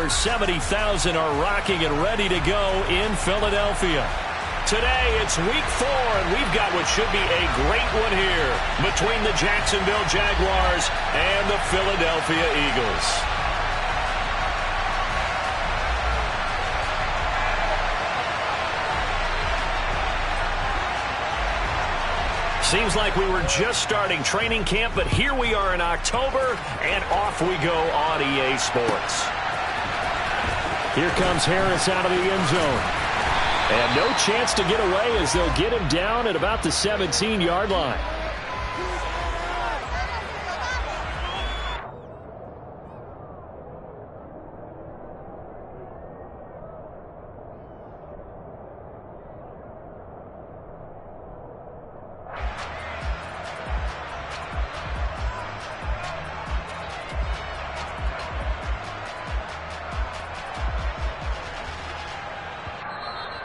over 70,000 are rocking and ready to go in Philadelphia. Today, it's week 4, and we've got what should be a great one here between the Jacksonville Jaguars and the Philadelphia Eagles. Seems like we were just starting training camp, but here we are in October, and off we go on EA Sports. Here comes Harris out of the end zone. And no chance to get away as they'll get him down at about the 17-yard line.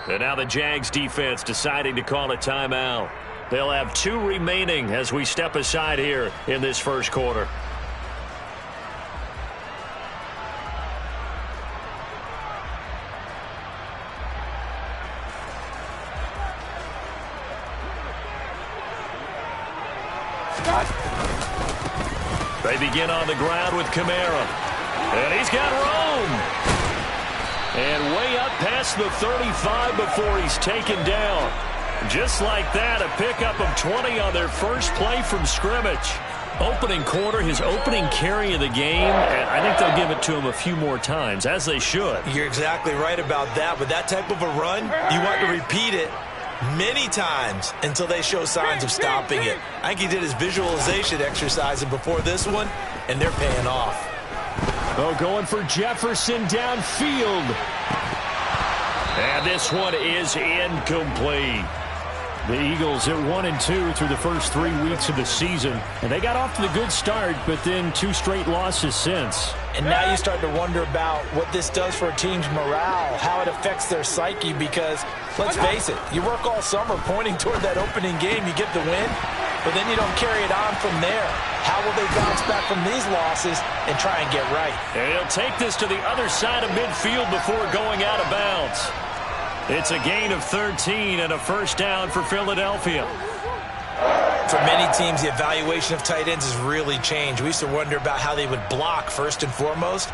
And now the Jags defense deciding to call a timeout. They'll have 2 remaining as we step aside here in this first quarter. They begin on the ground with Kamara. And he's got room. And way up past the 35 before he's taken down. Just like that, a pickup of 20 on their first play from scrimmage. Opening quarter, his opening carry of the game, and I think they'll give it to him a few more times, as they should. You're exactly right about that. With that type of a run, you want to repeat it many times until they show signs of stopping it. I think he did his visualization exercise before this one, and they're paying off. Oh, going for Jefferson downfield. And this one is incomplete. The Eagles at 1-2 through the first 3 weeks of the season. And they got off to the good start, but then 2 straight losses since. And now you start to wonder about what this does for a team's morale, how it affects their psyche, because, let's face it, you work all summer pointing toward that opening game, you get the win, but then you don't carry it on from there. How will they bounce back from these losses and try and get right? And he'll take this to the other side of midfield before going out of bounds. It's a gain of 13 and a first down for Philadelphia. For many teams, the evaluation of tight ends has really changed. We used to wonder about how they would block first and foremost.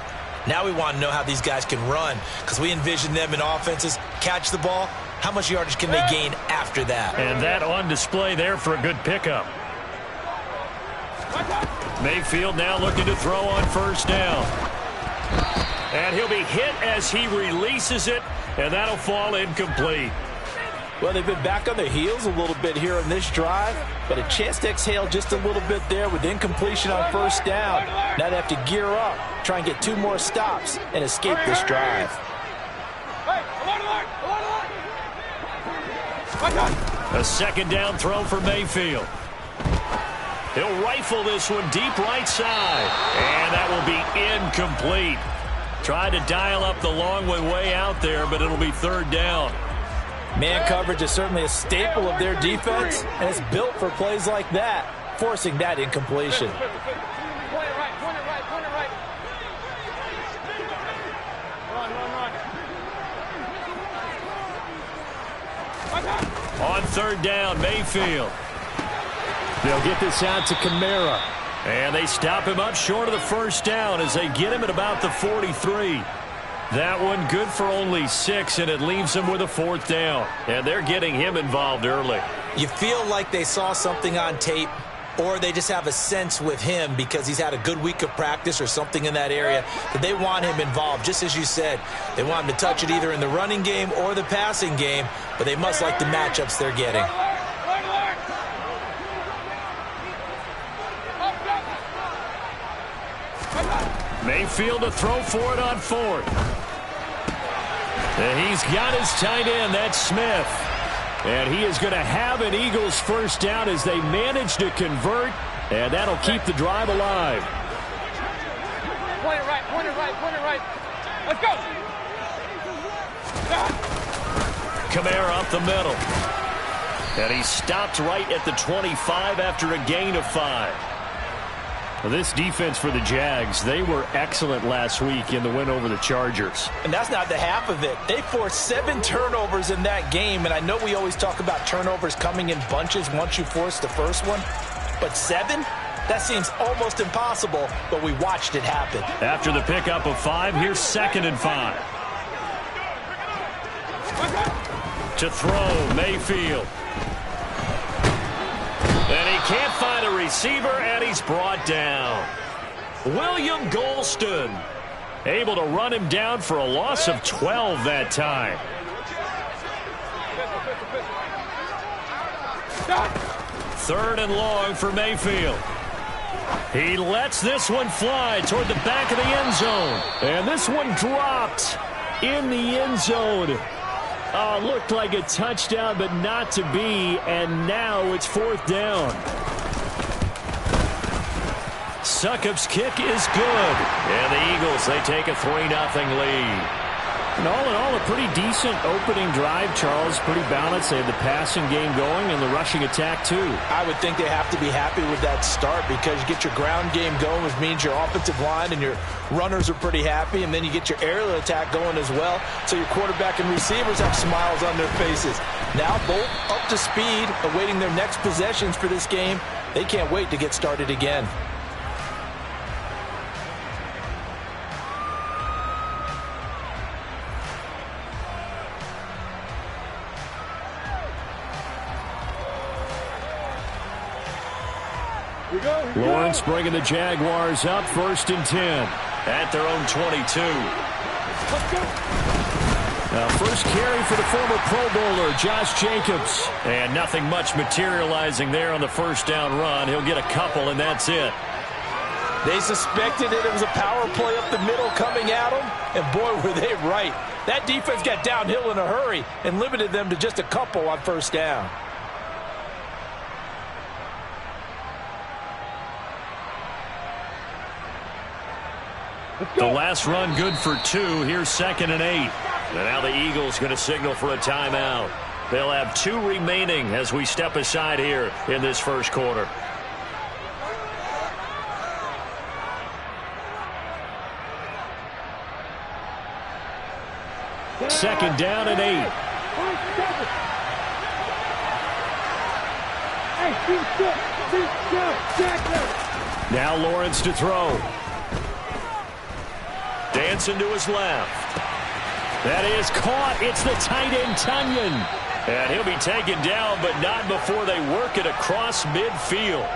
Now we want to know how these guys can run, because we envision them in offenses catch the ball. How much yardage can they gain after that? And that on display there for a good pickup. Mayfield now looking to throw on first down. And he'll be hit as he releases it, and that'll fall incomplete. Well, they've been back on their heels a little bit here on this drive, but a chance to exhale just a little bit there with incompletion on first down. Now they have to gear up, try and get 2 more stops, and escape this drive. A second down throw for Mayfield. He'll rifle this one deep right side, and that will be incomplete. Tried to dial up the long way out there, but it'll be third down. Man coverage is certainly a staple of their defense, and it's built for plays like that, forcing that incompletion. On third down, Mayfield. They'll get this out to Kamara. And they stop him up short of the first down as they get him at about the 43. That one good for only 6, and it leaves them with a fourth down. And they're getting him involved early. You feel like they saw something on tape, or they just have a sense with him because he's had a good week of practice or something in that area that they want him involved. Just as you said, they want him to touch it either in the running game or the passing game, but they must like the matchups they're getting. Mayfield to throw for it on fourth. And he's got his tight end, that's Smith. And he is going to have an Eagles first down as they manage to convert, and that'll keep the drive alive. Point it right, point it right, point it right. Let's go. Kamara up the middle. And he stopped right at the 25 after a gain of 5. This defense for the Jags, they were excellent last week in the win over the Chargers. And that's not the half of it. They forced 7 turnovers in that game, and I know we always talk about turnovers coming in bunches once you force the first one, but 7? That seems almost impossible, but we watched it happen. After the pickup of 5, here's 2nd and 5. To throw, Mayfield. And he can't find a receiver, and he's brought down. William Golston able to run him down for a loss of 12 that time. Third and long for Mayfield. He lets this one fly toward the back of the end zone. And this one dropped in the end zone. Oh, looked like a touchdown, but not to be. And now it's 4th down. Succop's kick is good. And the Eagles, they take a 3-0 lead. And all in all, a pretty decent opening drive, Charles. Pretty balanced. They had the passing game going and the rushing attack, too. I would think they have to be happy with that start because you get your ground game going, which means your offensive line and your runners are pretty happy, and then you get your aerial attack going as well, so your quarterback and receivers have smiles on their faces. Now both up to speed, awaiting their next possessions for this game. They can't wait to get started again. Lawrence bringing the Jaguars up, 1st and 10 at their own 22. Now, first carry for the former Pro Bowler, Josh Jacobs. And nothing much materializing there on the first down run. He'll get a couple, and that's it. They suspected it was a power play up the middle coming at them, and boy, were they right. That defense got downhill in a hurry and limited them to just a couple on first down. The last run good for 2. Here's 2nd and 8. And now the Eagles going to signal for a timeout. They'll have 2 remaining as we step aside here in this first quarter. Second down and 8. Now Lawrence to throw. Dancing to his left. That is caught. It's the tight end, Tunyon. And he'll be taken down, but not before they work it across midfield.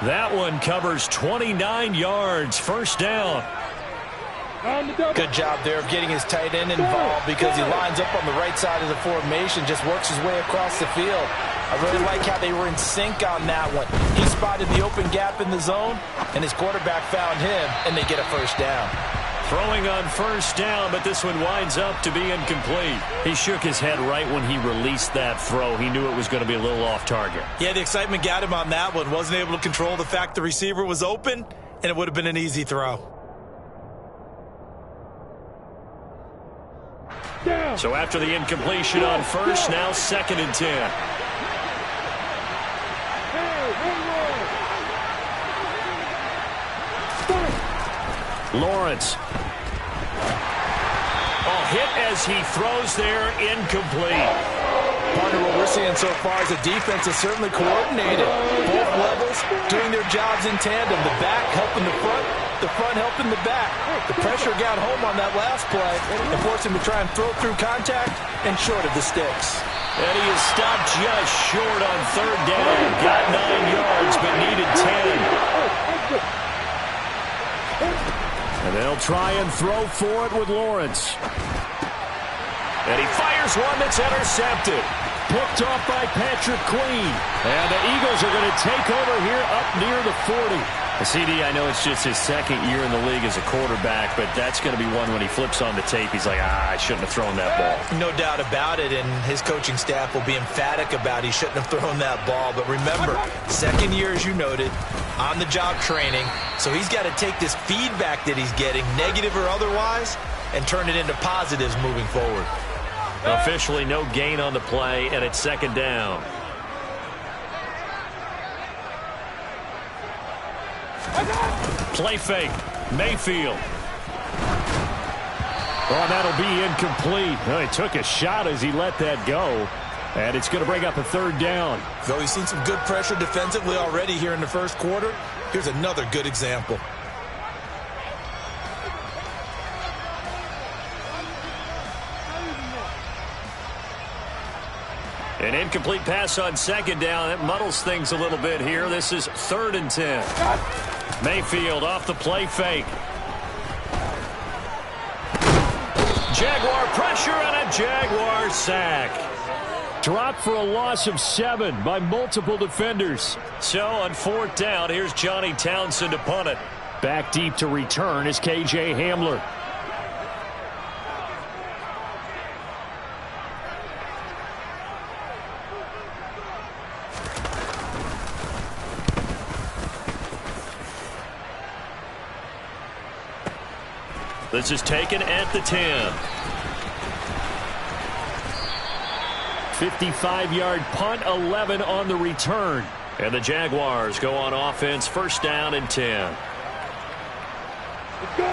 That one covers 29 yards. First down. Good job there of getting his tight end involved because he lines up on the right side of the formation, just works his way across the field. I really like how they were in sync on that one. He spotted the open gap in the zone, and his quarterback found him, and they get a first down. Throwing on first down, but this one winds up to be incomplete. He shook his head right when he released that throw. He knew it was going to be a little off target. Yeah, the excitement got him on that one. Wasn't able to control the fact the receiver was open, and it would have been an easy throw. So after the incompletion on first, now 2nd and 10. Lawrence. Hit as he throws there, incomplete. Partner, what we're seeing so far is the defense is certainly coordinated. Both levels doing their jobs in tandem. The back helping the front helping the back. The pressure got home on that last play and forced him to try and throw through contact and short of the sticks. And he is stopped just short on third down. Got 9 yards, but needed 10. And they'll try and throw for it with Lawrence. And he fires one that's intercepted. Picked off by Patrick Queen. And the Eagles are going to take over here up near the 40. CD, I know it's just his 2nd year in the league as a quarterback, but that's going to be one when he flips on the tape. He's like, I shouldn't have thrown that ball. No doubt about it, and his coaching staff will be emphatic about he shouldn't have thrown that ball. But remember, 2nd year, as you noted, on-the-job training. So he's got to take this feedback that he's getting, negative or otherwise, and turn it into positives moving forward. Officially no gain on the play, and it's 2nd down. Play fake. Mayfield. Oh, that'll be incomplete. Well, he took a shot as he let that go. And it's going to bring up a third down. Though he's seen some good pressure defensively already here in the first quarter, here's another good example. An incomplete pass on second down. That muddles things a little bit here. This is 3rd and 10. Mayfield off the play fake. Jaguar pressure and a Jaguar sack. Dropped for a loss of 7 by multiple defenders. So on 4th down, here's Johnny Townsend to punt it. Back deep to return is K.J. Hamler. This is taken at the 10. 55-yard punt, 11 on the return. And the Jaguars go on offense, 1st down and 10.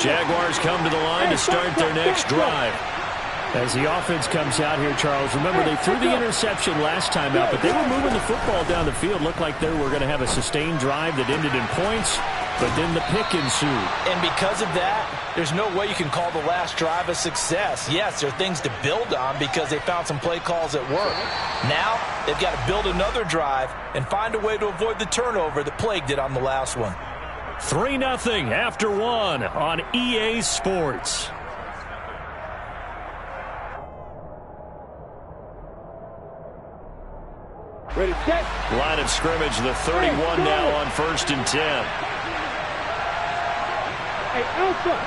Jaguars come to the line to start their next drive. As the offense comes out here, Charles, remember they threw the interception last time out, but they were moving the football down the field. Looked like they were going to have a sustained drive that ended in points, but then the pick ensued. And because of that, there's no way you can call the last drive a success. Yes, there are things to build on because they found some play calls at work. Now, they've got to build another drive and find a way to avoid the turnover that plagued it on the last one. 3-0 after 1 on EA Sports. Ready, set. Line of scrimmage, the 31 now on 1st and 10. Hey, Alpha.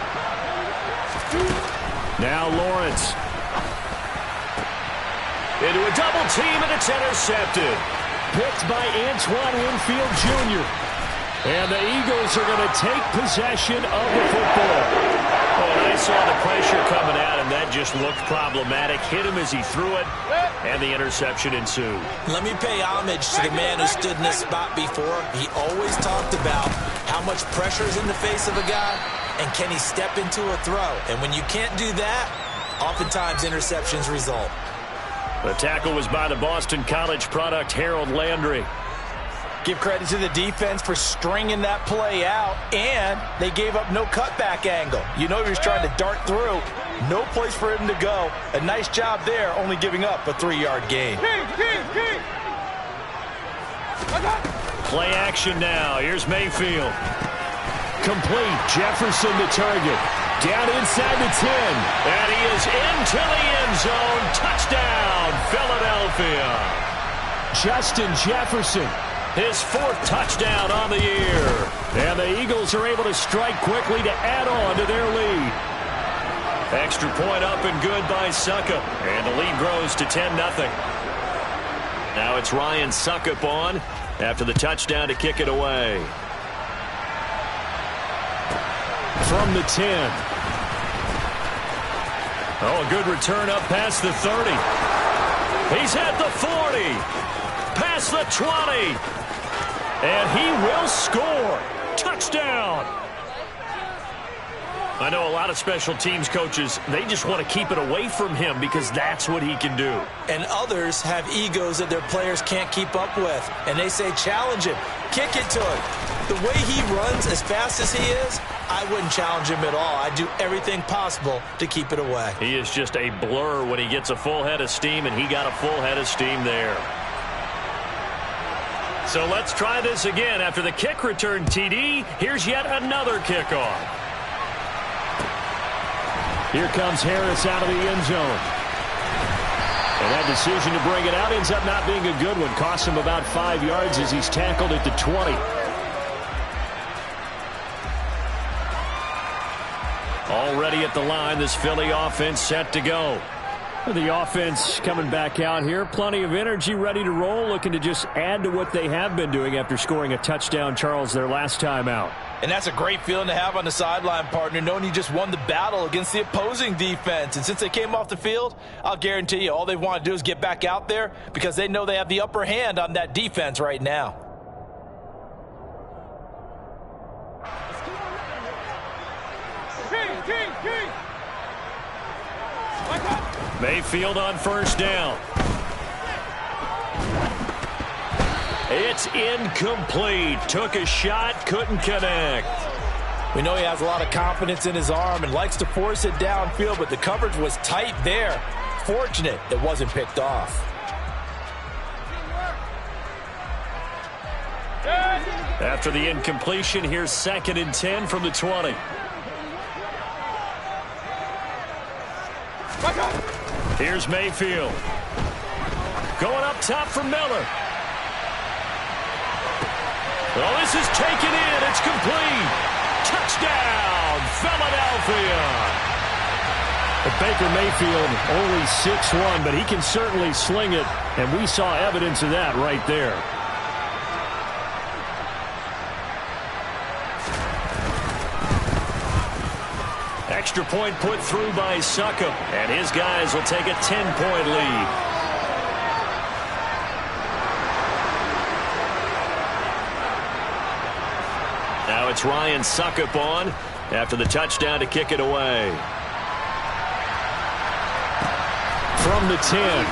Now Lawrence. Into a double team, and it's intercepted. Picked by Antoine Winfield Jr. And the Eagles are going to take possession of the football. Oh, and I saw the pressure coming out, and that just looked problematic. Hit him as he threw it, and the interception ensued. Let me pay homage to the man who stood in this spot before. He always talked about how much pressure is in the face of a guy, and can he step into a throw. And when you can't do that, oftentimes interceptions result. The tackle was by the Boston College product, Harold Landry. Give credit to the defense for stringing that play out, and they gave up no cutback angle. You know he was trying to dart through. No place for him to go. A nice job there, only giving up a 3-yard gain. Play action now. Here's Mayfield. Complete. Jefferson the target. Down inside the 10. And he is into the end zone. Touchdown, Philadelphia. Justin Jefferson. His 4th touchdown on the year. And the Eagles are able to strike quickly to add on to their lead. Extra point up and good by Suckup. And the lead grows to 10-0. Now it's Ryan Suckup on after the touchdown to kick it away. From the 10. Oh, a good return up past the 30. He's at the 40. Past the 20. And he will score. Touchdown. I know a lot of special teams coaches, they just want to keep it away from him because that's what he can do. And others have egos that their players can't keep up with. And they say, challenge him. Kick it to him. The way he runs as fast as he is, I wouldn't challenge him at all. I'd do everything possible to keep it away. He is just a blur when he gets a full head of steam, and he got a full head of steam there. So let's try this again. After the kick return TD, here's yet another kickoff. Here comes Harris out of the end zone. And that decision to bring it out ends up not being a good one. Costs him about 5 yards as he's tackled at the 20. Already at the line, this Philly offense set to go. The offense coming back out here. Plenty of energy, ready to roll, looking to just add to what they have been doing after scoring a touchdown, Charles, their last time out. And that's a great feeling to have on the sideline, partner, knowing you just won the battle against the opposing defense. And since they came off the field, I'll guarantee you all they want to do is get back out there because they know they have the upper hand on that defense right now. Mayfield on first down. It's incomplete. Took a shot, couldn't connect. We know he has a lot of confidence in his arm and likes to force it downfield, but the coverage was tight there. Fortunate it wasn't picked off. After the incompletion, here's 2nd and 10 from the 20. Here's Mayfield. Going up top for Miller. Oh, this is taken in. It's complete. Touchdown, Philadelphia. But Baker Mayfield only 6'1", but he can certainly sling it, and we saw evidence of that right there. Extra point put through by Succop, and his guys will take a 10-point lead. Now it's Ryan Succop on after the touchdown to kick it away. From the 10.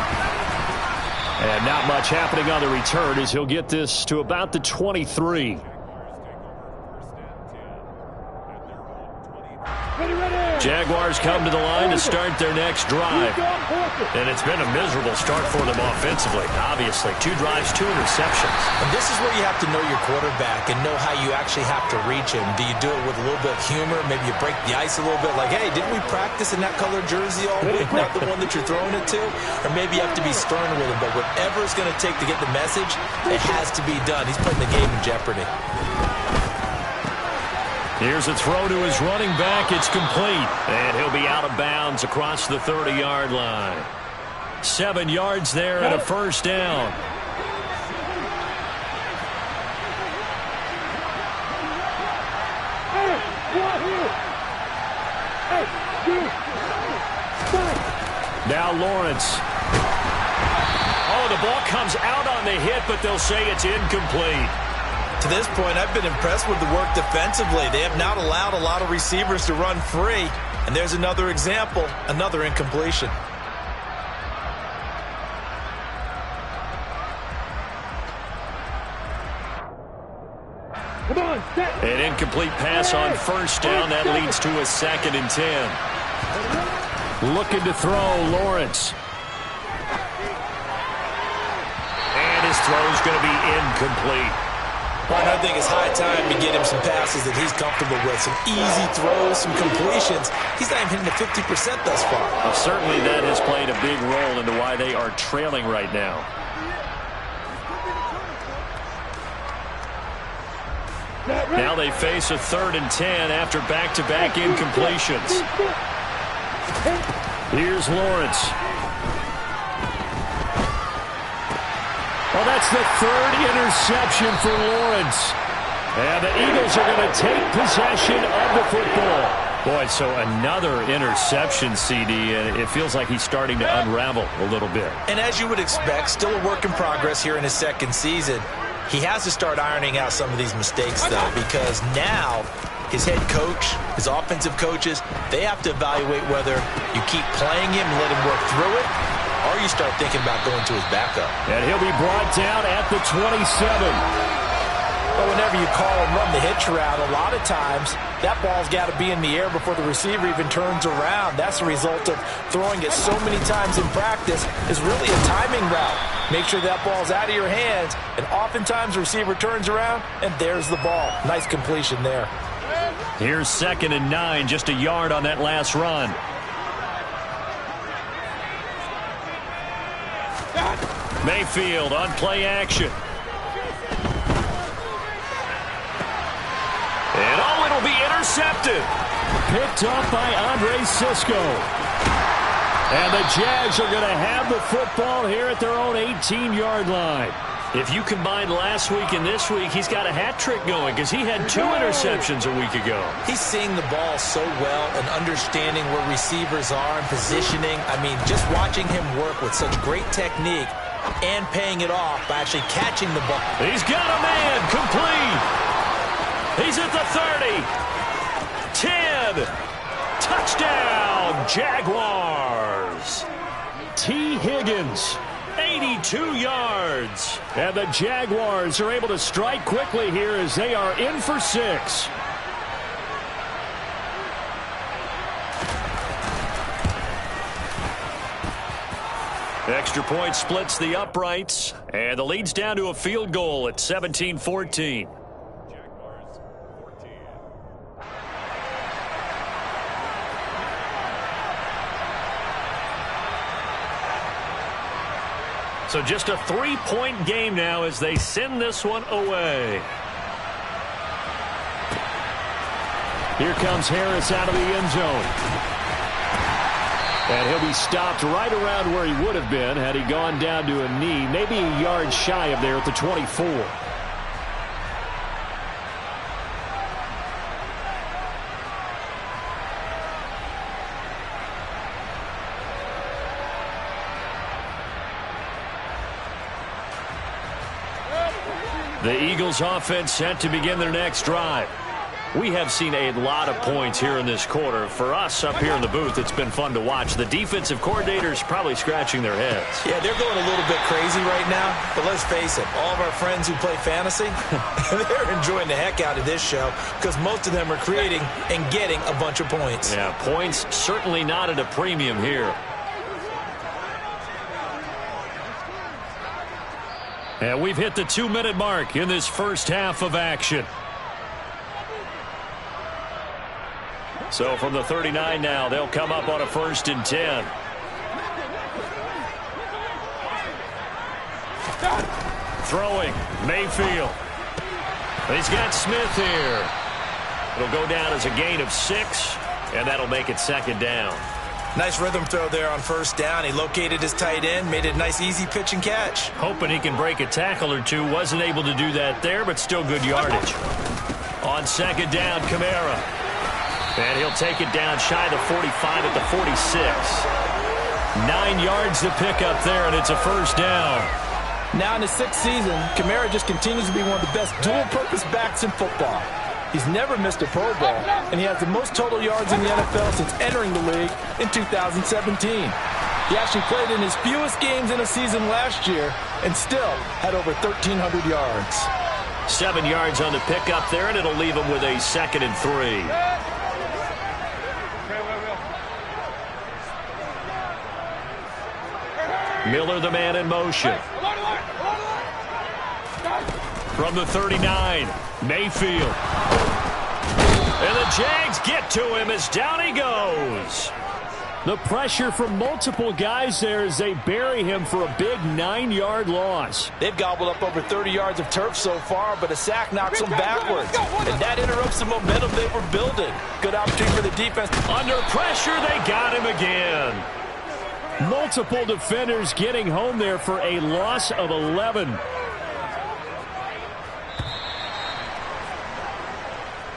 And not much happening on the return as he'll get this to about the 23. Jaguars come to the line to start their next drive. And it's been a miserable start for them offensively. Obviously, 2 drives, 2 interceptions. And this is where you have to know your quarterback and know how you actually have to reach him. Do you do it with a little bit of humor? Maybe you break the ice a little bit like, hey, didn't we practice in that colored jersey all week? Not the one that you're throwing it to? Or maybe you have to be stern with him. But whatever it's going to take to get the message, it has to be done. He's putting the game in jeopardy. Here's a throw to his running back. It's complete. And he'll be out of bounds across the 30-yard line. 7 yards there and a first down. Now Lawrence. Oh, the ball comes out on the hit, but they'll say it's incomplete. To this point, I've been impressed with the work defensively. They have not allowed a lot of receivers to run free. And there's another example, another incompletion. An incomplete pass on first down. That leads to a 2nd and 10. Looking to throw, Lawrence. And his throw's going to be incomplete. Well, I think it's high time to get him some passes that he's comfortable with. Some easy throws, some completions. He's not even hitting the 50% thus far. Well, certainly that has played a big role into why they are trailing right now. Now they face a 3rd and 10 after back-to-back incompletions. Here's Lawrence. Well, that's the 3rd interception for Lawrence. And the Eagles are going to take possession of the football. Boy, so another interception, CD, and it feels like he's starting to unravel a little bit. And as you would expect, still a work in progress here in his 2nd season. He has to start ironing out some of these mistakes, though, because now his head coach, his offensive coaches, they have to evaluate whether you keep playing him and let him work through it, or you start thinking about going to his backup. And he'll be brought down at the 27. But whenever you call and run the hitch route, a lot of times that ball's got to be in the air before the receiver even turns around. That's the result of throwing it so many times in practice is really a timing route. Make sure that ball's out of your hands, and oftentimes the receiver turns around, and there's the ball. Nice completion there. Here's 2nd and 9, just a yard on that last run. Mayfield on play action. And oh, it'll be intercepted. Picked up by Andre Cisco. And the Jags are going to have the football here at their own 18-yard line. If you combine last week and this week, he's got a hat trick going because he had 2 interceptions a week ago. He's seeing the ball so well and understanding where receivers are and positioning. I mean, just watching him work with such great technique and paying it off by actually catching the ball. He's got a man complete. He's at the 30. 10. Touchdown, Jaguars. T. Higgins. 82 yards. And the Jaguars are able to strike quickly here as they are in for 6. Extra point splits the uprights, and the lead's down to a field goal at 17-14. So just a 3-point game now as they send this one away. Here comes Harris out of the end zone. And he'll be stopped right around where he would have been had he gone down to a knee, maybe a yard shy of there at the 24. The Eagles offense set to begin their next drive. We have seen a lot of points here in this quarter. For us up here in the booth, it's been fun to watch. The defensive coordinators probably scratching their heads. Yeah, they're going a little bit crazy right now. But let's face it, all of our friends who play fantasy, they're enjoying the heck out of this show because most of them are creating and getting a bunch of points. Yeah, points certainly not at a premium here. And we've hit the 2-minute mark in this first half of action. So from the 39 now, they'll come up on a 1st and 10. Throwing, Mayfield. He's got Smith here. It'll go down as a gain of 6, and that'll make it 2nd down. Nice rhythm throw there on 1st down. He located his tight end, made it a nice easy pitch and catch. Hoping he can break a tackle or two. Wasn't able to do that there, but still good yardage. On 2nd down, Kamara. And he'll take it down shy of the 45 at the 46. 9 yards to pick up there, and it's a 1st down. Now in his 6th season, Kamara just continues to be one of the best dual-purpose backs in football. He's never missed a Pro Bowl, and he has the most total yards in the NFL since entering the league in 2017. He actually played in his fewest games in a season last year and still had over 1,300 yards. 7 yards on the pickup there, and it'll leave him with a 2nd and 3. Miller, the man in motion. From the 39, Mayfield. And the Jags get to him as down he goes. The pressure from multiple guys there as they bury him for a big 9-yard loss. They've gobbled up over 30 yards of turf so far, but a sack knocks them backwards. And that interrupts the momentum they were building. Good opportunity for the defense. Under pressure, they got him again. Multiple defenders getting home there for a loss of 11.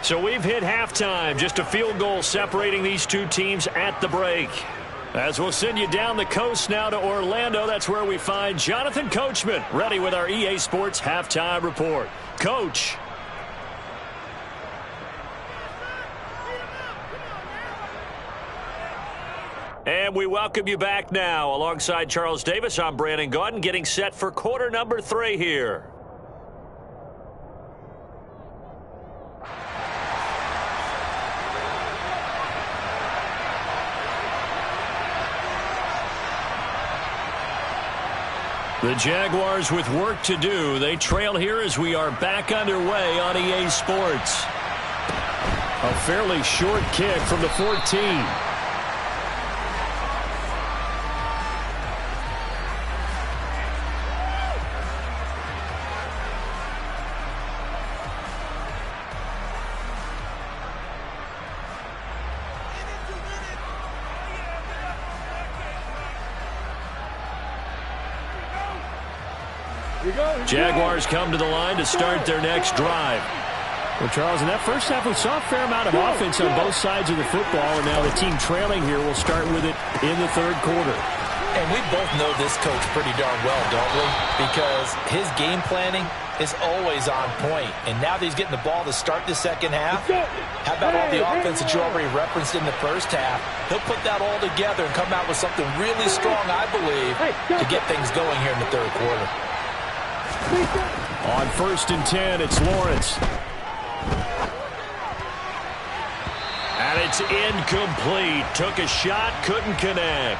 So we've hit halftime. Just a field goal separating these two teams at the break. As we'll send you down the coast now to Orlando, that's where we find Jonathan Coachman ready with our EA Sports Halftime Report. Coach. And we welcome you back now. Alongside Charles Davis, I'm Brandon Gaudin, getting set for quarter number 3 here. The Jaguars with work to do. They trail here as we are back underway on EA Sports. A fairly short kick from the 14. Jaguars come to the line to start their next drive. Well, Charles, in that first half, we saw a fair amount of offense on both sides of the football, and now the team trailing here will start with it in the 3rd quarter. And we both know this coach pretty darn well, don't we? Because his game planning is always on point. And now that he's getting the ball to start the second half, how about all the offense that you already referenced in the first half? He'll put that all together and come out with something really strong, I believe, to get things going here in the third quarter. On 1st and 10, it's Lawrence. And it's incomplete. Took a shot, couldn't connect.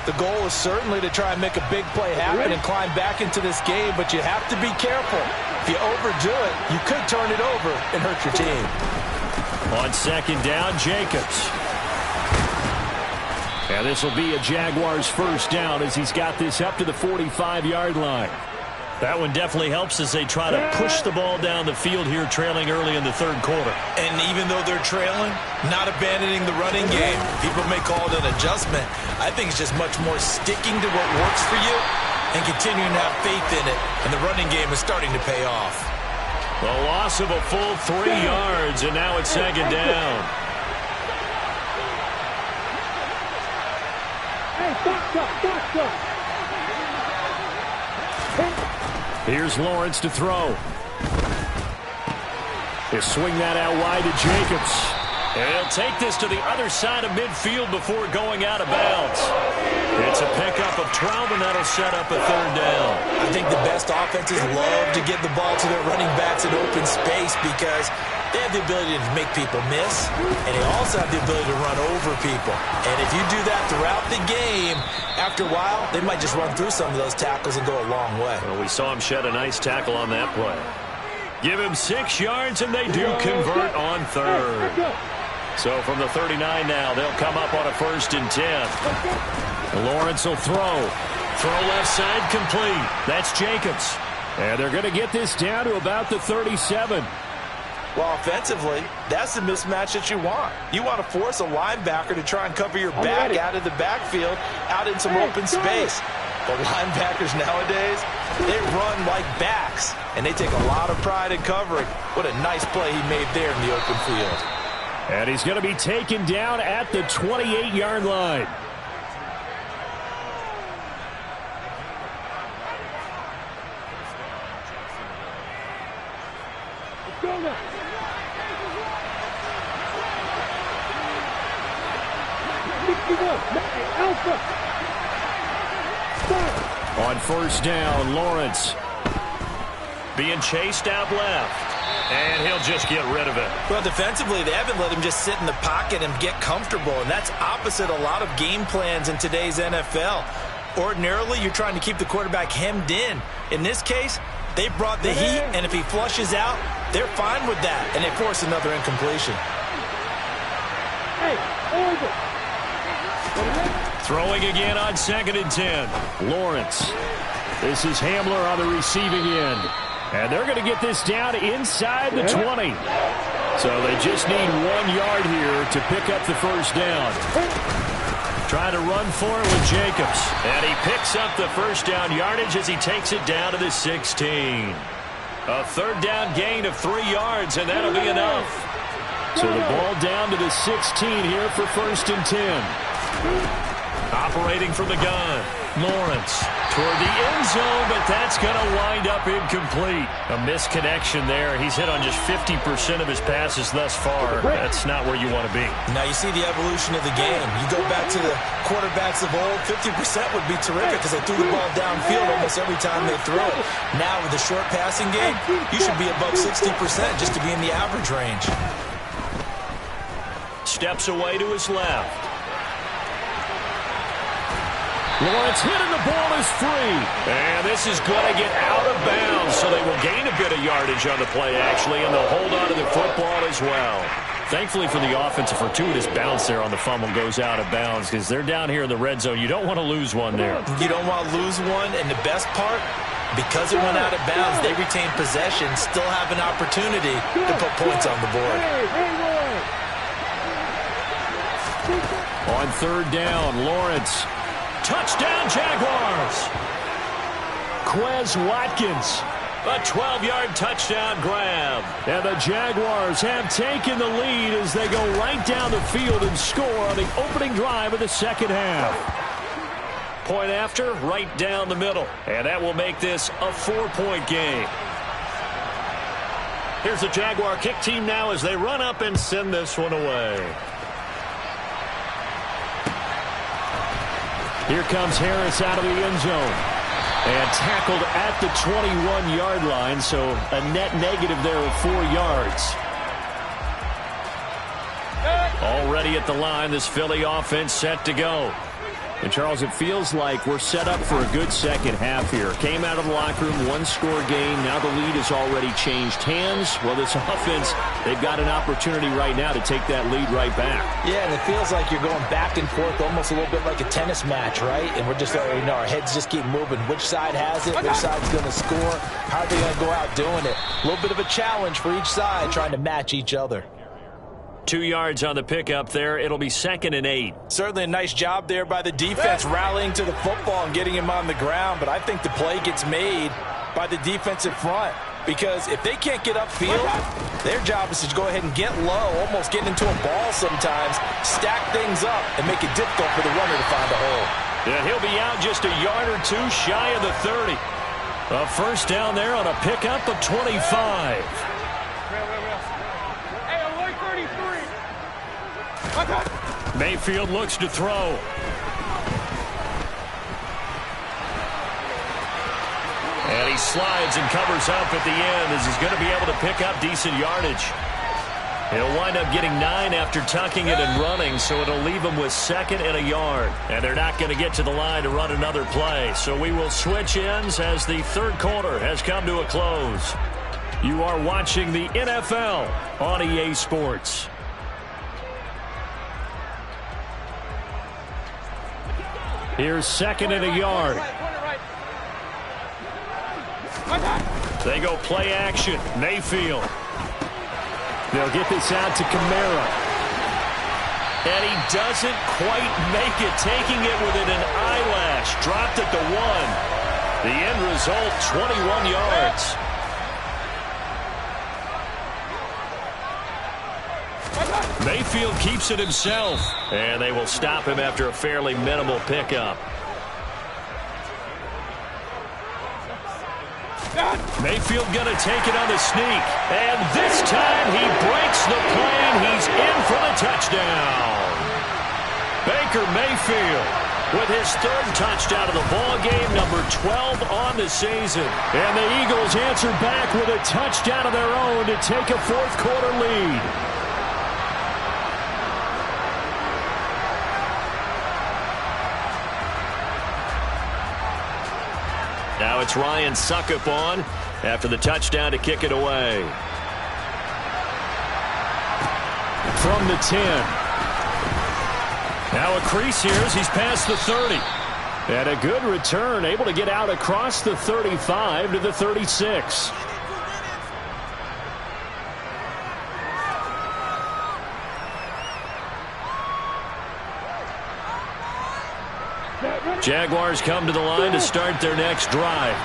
The goal is certainly to try and make a big play happen and climb back into this game, but you have to be careful. If you overdo it, you could turn it over and hurt your team. On 2nd down, Jacobs. And this will be a Jaguars 1st down as he's got this up to the 45-yard line. That one definitely helps as they try to push the ball down the field here, trailing early in the third quarter. And even though they're trailing, not abandoning the running game. People may call it an adjustment. I think it's just much more sticking to what works for you and continuing to have faith in it. And the running game is starting to pay off. The loss of a full 3 yards, and now it's 2nd down. Here's Lawrence to throw. He'll swing that out wide to Jacobs. And he'll take this to the other side of midfield before going out of bounds. It's a pickup of 12, and that'll set up a 3rd down. I think the best offenses love to get the ball to their running backs in open space because they have the ability to make people miss, and they also have the ability to run over people. And if you do that throughout the game, after a while, they might just run through some of those tackles and go a long way. Well, we saw him shed a nice tackle on that play. Give him 6 yards, and they do convert on 3rd. So from the 39 now, they'll come up on a 1st and 10. Lawrence will throw. Throw left side complete. That's Jacobs. And they're going to get this down to about the 37. Well, offensively, that's the mismatch that you want. You want to force a linebacker to try and cover your back out of the backfield, out in some open space. But linebackers nowadays, they run like backs, and they take a lot of pride in covering. What a nice play he made there in the open field. And he's going to be taken down at the 28-yard line. On 1st down, Lawrence. Being chased out left. And he'll just get rid of it. Well, defensively, they haven't let him just sit in the pocket and get comfortable, and that's opposite a lot of game plans in today's NFL. Ordinarily, you're trying to keep the quarterback hemmed in. In this case, they brought the heat, and if he flushes out, they're fine with that, and they force another incompletion. Throwing again on 2nd and 10. Lawrence. This is Hamler on the receiving end. And they're going to get this down inside the 20. So they just need 1 yard here to pick up the 1st down. Trying to run for it with Jacobs. And he picks up the 1st down yardage as he takes it down to the 16. A 3rd down gain of 3 yards, and that'll be enough. So the ball down to the 16 here for 1st and 10. Operating from the gun. Lawrence toward the end zone, but that's going to wind up incomplete. A misconnection there. He's hit on just 50% of his passes thus far. That's not where you want to be. Now you see the evolution of the game. You go back to the quarterbacks of old, 50% would be terrific because they threw the ball downfield almost every time they threw it. Now with the short passing game, you should be above 60% just to be in the average range. Steps away to his left. Lawrence hit and the ball is free. And this is going to get out of bounds, so they will gain a bit of yardage on the play, actually, and they'll hold on to the football as well. Thankfully for the offense, a fortuitous bounce there on the fumble goes out of bounds because they're down here in the red zone. You don't want to lose one there. You don't want to lose one, and the best part, because it went out of bounds, they retain possession, still have an opportunity to put points on the board. On 3rd down, Lawrence. Touchdown, Jaguars. Quez Watkins. A 12-yard touchdown grab. And the Jaguars have taken the lead as they go right down the field and score on the opening drive of the second half. point after, right down the middle. And that will make this a 4-point game. Here's the Jaguar kick team now as they run up and send this one away. Here comes Harris out of the end zone. And tackled at the 21-yard line, so a net negative there of 4 yards. Already at the line, this Philly offense set to go. And, Charles, it feels like we're set up for a good second half here. Came out of the locker room, 1-score game. Now the lead has already changed hands. Well, this offense, they've got an opportunity right now to take that lead right back. Yeah, and it feels like you're going back and forth almost a little bit like a tennis match, right? And we're just already know our heads just keep moving. Which side has it? Which side's going to score? How are they going to go out doing it? A little bit of a challenge for each side trying to match each other. 2 yards on the pickup there. It'll be 2nd and 8. Certainly a nice job there by the defense rallying to the football and getting him on the ground. But I think the play gets made by the defensive front because if they can't get upfield, their job is to go ahead and get low, almost get into a ball sometimes, stack things up, and make it difficult for the runner to find a hole. And he'll be out just a yard or two shy of the 30. A first down there on a pickup of 25. Mayfield looks to throw. And he slides and covers up at the end as he's going to be able to pick up decent yardage. He'll wind up getting 9 after tucking it and running, so it'll leave him with 2nd and a yard. And they're not going to get to the line to run another play. So we will switch ends as the third quarter has come to a close. You are watching the NFL on EA Sports. Here's 2nd and a yard. They go play action. Mayfield. They'll get this out to Kamara. And he doesn't quite make it, taking it within an eyelash. Dropped at the 1. The end result, 21 yards. Mayfield keeps it himself, and they will stop him after a fairly minimal pickup. Mayfield going to take it on the sneak, and this time he breaks the plane. He's in for the touchdown. Baker Mayfield with his 3rd touchdown of the ball game, number 12 on the season. And the Eagles answer back with a touchdown of their own to take a 4th quarter lead. Now it's Ryan Suckup on after the touchdown to kick it away. From the 10. Now a crease here as he's past the 30. And a good return, able to get out across the 35 to the 36. Jaguars come to the line to start their next drive.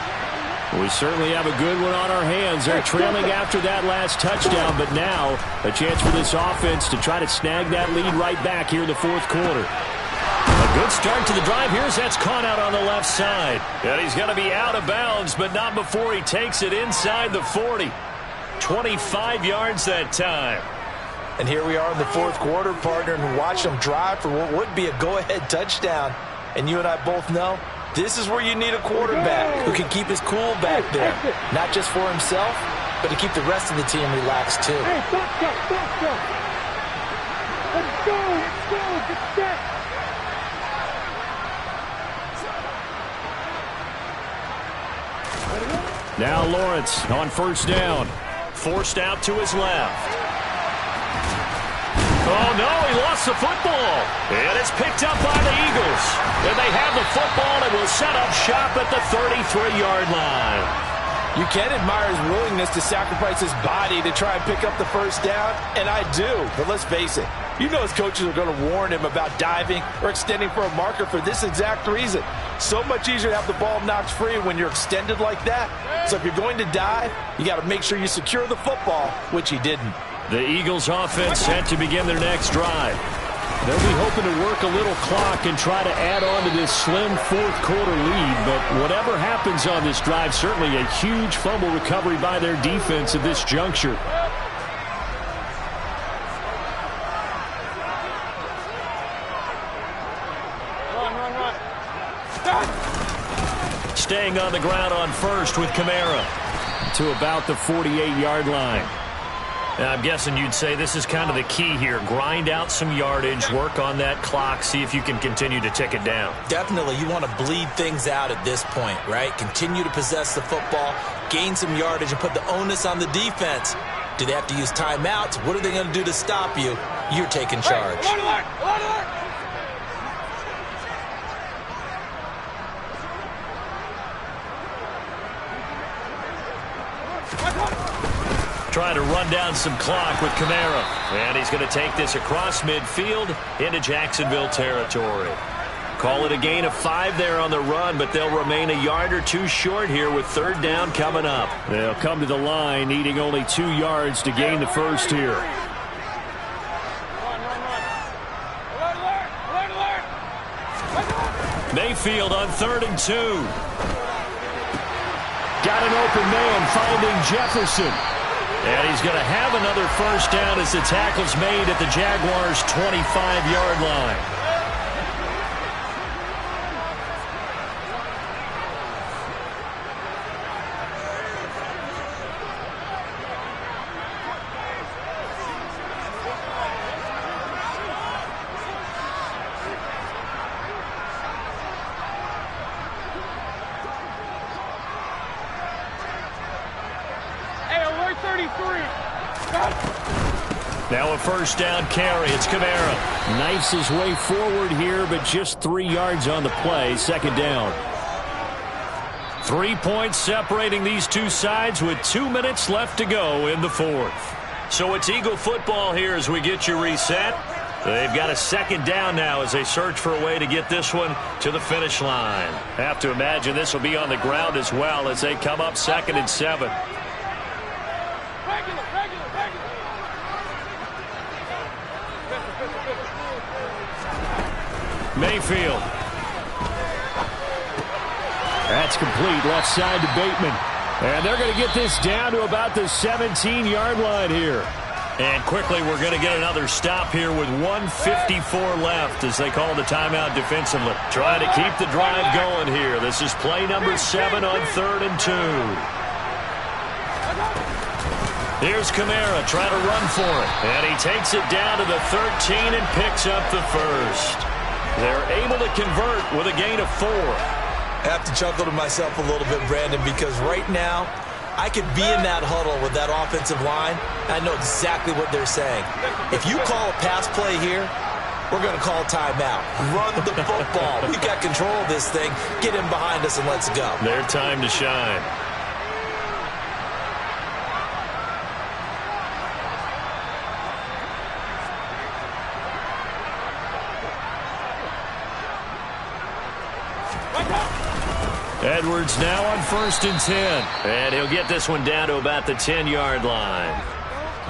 We certainly have a good one on our hands. They're trailing after that last touchdown, but now a chance for this offense to try to snag that lead right back here in the 4th quarter. A good start to the drive. Here's that's caught out on the left side. And he's going to be out of bounds, but not before he takes it inside the 40. 25 yards that time. And here we are in the 4th quarter, partner, and watch them drive for what would be a go-ahead touchdown. And you and I both know this is where you need a quarterback who can keep his cool back there. Not just for himself, but to keep the rest of the team relaxed too. Hey, stop. Let's go. Get set. Now Lawrence on 1st down. Forced out to his left. Oh, no, he lost the football. And it's picked up by the Eagles. And they have the football and will set up shop at the 33-yard line. You can admire his willingness to sacrifice his body to try and pick up the 1st down, and I do. But let's face it, you know his coaches are going to warn him about diving or extending for a marker for this exact reason. So much easier to have the ball knocked free when you're extended like that. So if you're going to dive, you got to make sure you secure the football, which he didn't. The Eagles offense set to begin their next drive. They'll be hoping to work a little clock and try to add on to this slim fourth-quarter lead. But whatever happens on this drive, certainly a huge fumble recovery by their defense at this juncture. Staying on the ground on first with Kamara. To about the 48-yard line. And I'm guessing you'd say this is kind of the key here. Grind out some yardage, work on that clock, see if you can continue to tick it down. Definitely, you want to bleed things out at this point, right? Continue to possess the football, gain some yardage, and put the onus on the defense. Do they have to use timeouts? What are they going to do to stop you? You're taking charge. Trying to run down some clock with Kamara. And he's going to take this across midfield into Jacksonville territory. Call it a gain of 5 there on the run, but they'll remain a yard or two short here with third down coming up. They'll come to the line needing only 2 yards to gain the first here. Mayfield on 3rd and 2. Got an open man finding Jefferson. And he's going to have another first down as the tackle's made at the Jaguars' 25-yard line. Now a first down carry. It's Kamara. Knifes his way forward here, but just 3 yards on the play. Second down. 3 points separating these two sides with 2 minutes left to go in the fourth. So it's Eagle football here as we get you reset. They've got a second down now as they search for a way to get this one to the finish line. Have to imagine this will be on the ground as well as they come up 2nd and 7. Mayfield. That's complete. Left side to Bateman. And they're going to get this down to about the 17-yard line here. And quickly we're going to get another stop here with 1:54 left as they call the timeout defensively. Trying to keep the drive going here. This is play number 7 on 3rd and 2. Here's Kamara trying to run for it. And he takes it down to the 13 and picks up the first. They're able to convert with a gain of 4. I have to chuckle to myself a little bit, Brandon, because right now I could be in that huddle with that offensive line. I know exactly what they're saying. If you call a pass play here, we're going to call timeout. Run the football. We've got control of this thing. Get him behind us and let's go. Their time to shine. Edwards now on 1st and 10. And he'll get this one down to about the 10-yard line.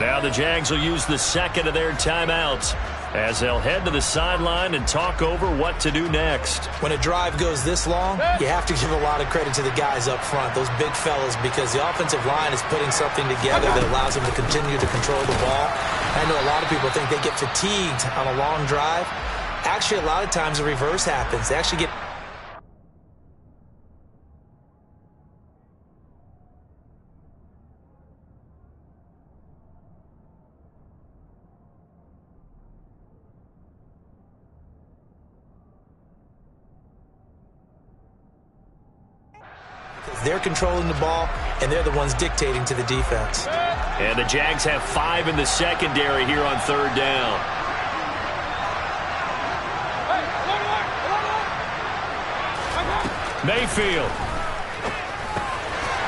Now the Jags will use the second of their timeouts as they'll head to the sideline and talk over what to do next. When a drive goes this long, you have to give a lot of credit to the guys up front, those big fellas, because the offensive line is putting something together that allows them to continue to control the ball. I know a lot of people think they get fatigued on a long drive. Actually, a lot of times the reverse happens. They actually get they're controlling the ball, and they're the ones dictating to the defense. And the Jags have 5 in the secondary here on 3rd down. Mayfield.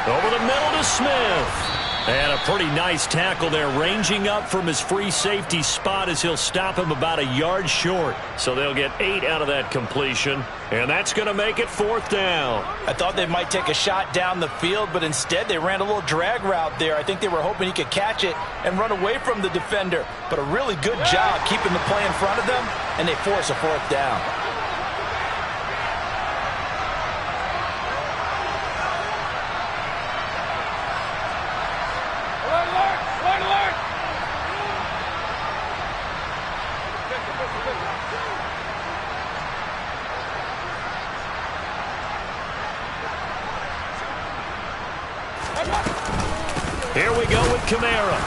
Over the middle to Smith. And a pretty nice tackle there, ranging up from his free safety spot as he'll stop him about a yard short. So they'll get 8 out of that completion, and that's going to make it 4th down. I thought they might take a shot down the field, but instead they ran a little drag route there. I think they were hoping he could catch it and run away from the defender. But a really good job keeping the play in front of them and they force a fourth down. Here we go with Kamara.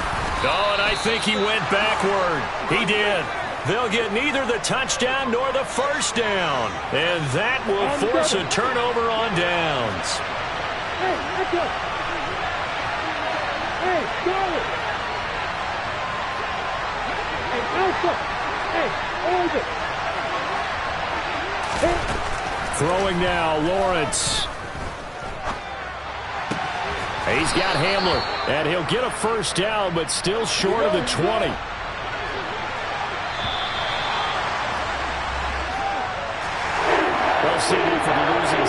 Oh, and I think he went backward. He did. They'll get neither the touchdown nor the first down. And that will force a turnover on downs. Hey, let's go. Hey, go. Hey, Alpha. Hey, hold it. Hey. Throwing now, Lawrence. He's got Hamler, and he'll get a first down, but still short of the 20. Well, CD, for the losing